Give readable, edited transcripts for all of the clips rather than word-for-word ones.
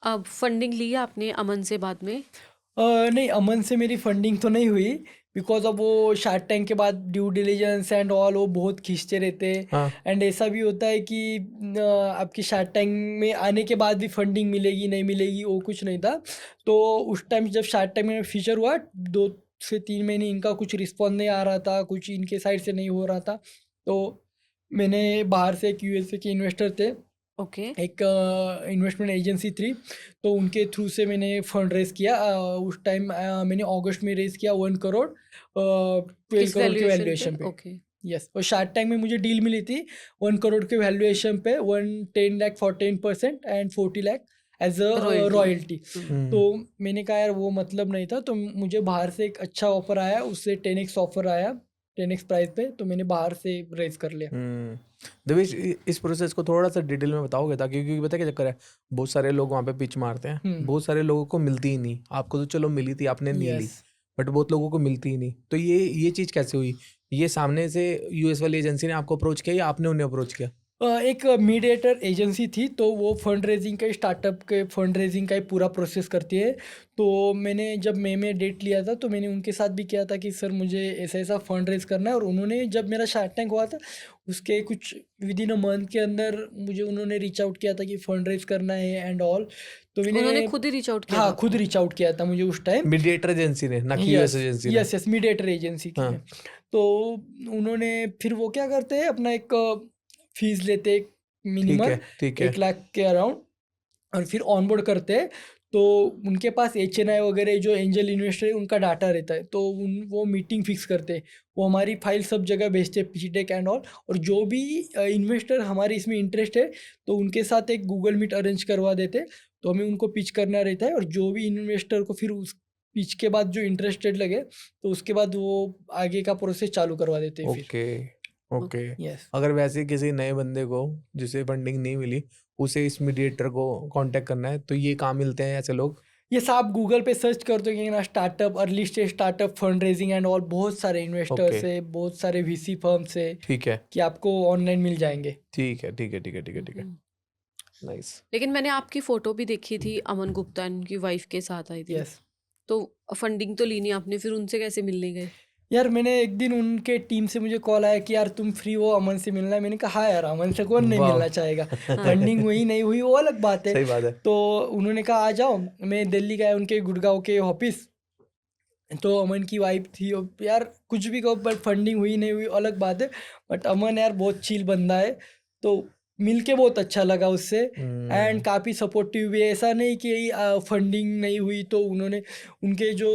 अब फंडिंग ली है आपने अमन से बाद में? नहीं, अमन से मेरी फंडिंग तो नहीं हुई, बिकॉज अब वो शार्क टैंक के बाद ड्यू डिलीजेंस एंड ऑल वो बहुत खींचते रहते हैं। हाँ एंड ऐसा भी होता है कि आपकी शार्क टैंक में आने के बाद भी फंडिंग मिलेगी नहीं मिलेगी वो कुछ नहीं था। तो उस टाइम जब शार्क टैंक में फीचर हुआ 2 से 3 महीने इनका कुछ रिस्पॉन्स नहीं आ रहा था, कुछ इनके साइड से नहीं हो रहा था। तो मैंने बाहर से एक यूएसए के इन्वेस्टर थे, ओके। एक इन्वेस्टमेंट एजेंसी थी, तो उनके थ्रू से मैंने फंड रेज किया। उस टाइम मैंने अगस्त में रेज किया 1 करोड़ 12 किस करोड़ के वैल्यूएशन पे? वैल्यूएशन पे। ओके। यस, और शार्क टैंक में मुझे डील मिली थी 1 करोड़ के वैल्यूएशन पे, 110 lakh 14% and 40 lakh as a royalty. Royalty. Hmm. तो मैंने कहा यार वो मतलब नहीं था, तो मुझे बाहर से एक अच्छा ऑफर आया, उससे 10x ऑफर आया 10x प्राइस पे, तो मैंने बाहर से रेज कर लिया। देवेश, इस प्रोसेस को थोड़ा सा डिटेल में बताओगे? ताकि क्योंकि पता है क्या चक्कर है, बहुत सारे लोग वहाँ पे पिच मारते हैं, बहुत सारे लोगों को मिलती ही नहीं। आपको तो चलो मिली थी, आपने नहीं ली, यस। बट बहुत लोगों को मिलती ही नहीं। तो ये चीज़ कैसे हुई? ये सामने से यूएस वाली एजेंसी ने आपको अप्रोच किया या आपने उन्हें अप्रोच किया? एक मीडिएटर एजेंसी थी, तो वो फंड रेजिंग का स्टार्टअप के फंड रेजिंग का ही पूरा प्रोसेस करती है। तो मैंने जब मई में डेट लिया था, तो मैंने उनके साथ भी किया था कि सर मुझे ऐसा ऐसा फंड रेज करना है। और उन्होंने जब मेरा शार्क टैंक हुआ था उसके कुछ विद इन अ मंथ के अंदर मुझे उन्होंने रीच आउट किया था कि फंड रेज करना है एंड ऑल। तो उन्होंने मैंने खुद ही रीच आउट किया था हाँ खुद आपको? रीच आउट किया था मुझे उस टाइम। मीडिएटर एजेंसी ने, ना कि यूएस यस एजेंसी ने? यस यस, मीडिएटर एजेंसी की हाँ है। तो उन्होंने फिर वो क्या करते हैं, अपना एक फीस लेते हैं ठीक मिनिमम है, ठीक है। 1 लाख के अराउंड, और फिर ऑनबोर्ड करते हैं। तो उनके पास HNI वगैरह जो एंजल इन्वेस्टर है उनका डाटा रहता है, तो वो मीटिंग फिक्स करते हैं। वो हमारी फाइल सब जगह भेजते हैं, पिच डेक एंड ऑल। और जो भी इन्वेस्टर हमारे इसमें इंटरेस्ट है, तो उनके साथ एक गूगल मीट अरेंज करवा देते हैं। तो हमें उनको पिच करना रहता है, और जो भी इन्वेस्टर को फिर उस पिच के बाद जो इंटरेस्टेड लगे, तो उसके बाद वो आगे का प्रोसेस चालू करवा देते हैं फिर। Okay okay. यस। अगर वैसे किसी नए बंदे को जिसे फंडिंग नहीं मिली, उसे इस मीडिएटर को कांटेक्ट करना है, तो ये कहाँ मिलते हैं ऐसे लोग? ये आप गूगल पे सर्च कर दोगे ना, startup, early stage startup fund raising and all, बहुत सारे इन्वेस्टर्स ओके, है, बहुत सारे VC फर्म्स है, ठीक है, कि आपको ऑनलाइन मिल जाएंगे। ठीक है, ठीक है, ठीक है, ठीक है, ठीक है। हम्म। नाइस। लेकिन मैंने आपकी फोटो भी देखी थी, अमन गुप्ता उनकी वाइफ के साथ आई थी। यस। तो फंडिंग तो ली नहीं आपने, फिर उनसे कैसे मिलने गए? यार मैंने एक दिन उनके टीम से मुझे कॉल आया कि यार तुम फ्री हो, अमन से मिलना है। मैंने कहा हाँ यार, अमन से कौन नहीं वाह। मिलना चाहेगा। हाँ। फंडिंग हुई नहीं हुई वो अलग बात है। सही बात है। तो उन्होंने कहा आ जाओ। मैं दिल्ली गया उनके गुड़गांव के ऑफिस। तो अमन की वाइफ थी, और यार कुछ भी कहो, बट फंडिंग हुई नहीं हुई अलग बात है। बट अमन यार बहुत चिल बंदा है, तो मिल के बहुत अच्छा लगा उससे। एंड काफ़ी सपोर्टिव भी है, ऐसा नहीं कि फंडिंग नहीं हुई तो उन्होंने, उनके जो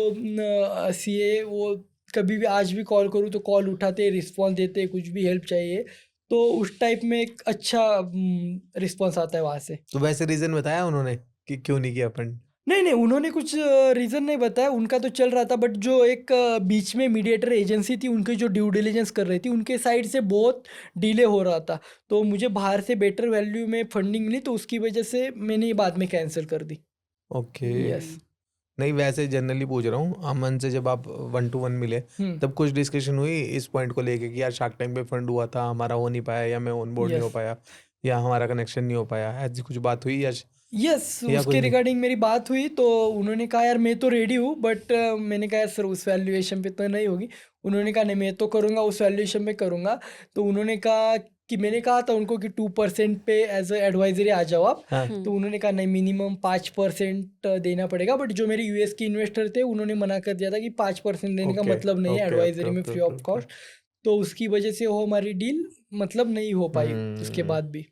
CA, वो कभी भी आज भी कॉल करूँ तो कॉल उठाते, रिस्पॉन्स देते, कुछ भी हेल्प चाहिए तो उस टाइप में एक अच्छा रिस्पॉन्स आता है वहाँ से। तो वैसे रीजन बताया उन्होंने कि क्यों नहीं किया फंड? नहीं नहीं, उन्होंने कुछ रीज़न नहीं बताया, उनका तो चल रहा था। बट जो एक बीच में मीडिएटर एजेंसी थी, उनकी जो ड्यू डिलिजेंस कर रही थी, उनके साइड से बहुत डिले हो रहा था। तो मुझे बाहर से बेटर वैल्यू में फंडिंग मिली, तो उसकी वजह से मैंने ये बाद में कैंसिल कर दी। ओके। यस। नहीं, वैसे जनरली पूछ रहा हूँ, अमन से जब आप 1-to-1 मिले, तब कुछ डिस्कशन हुई इस पॉइंट को लेके कि यार शार्क टैंक पे फंड हुआ था, हमारा हो नहीं पाया, या मैं ऑन बोर्ड नहीं हो यस। पाया, या हमारा कनेक्शन नहीं हो पाया, ऐसी कुछ बात हुई यस, या कुछ उसके नहीं? रिगार्डिंग मेरी बात हुई, तो उन्होंने कहा यार मैं तो रेडी हूँ, बट मैंने कहा सर उस वैल्यूएशन पे तो नहीं होगी। उन्होंने कहा नहीं मैं तो करूँगा, उस वैल्यूएशन पे करूँगा। तो उन्होंने कहा कि, मैंने कहा था उनको कि 2% पे एज ए एडवाइजरी आ जाओ आप। हाँ। तो उन्होंने कहा नहीं, मिनिमम 5% देना पड़ेगा। बट जो मेरे US के इन्वेस्टर थे, उन्होंने मना कर दिया था कि 5% देने का ओके मतलब नहीं है ओके ओके एडवाइजरी में okay free okay of okay. Cost. तो उसकी वजह से वो हमारी डील मतलब नहीं हो पाई उसके बाद भी।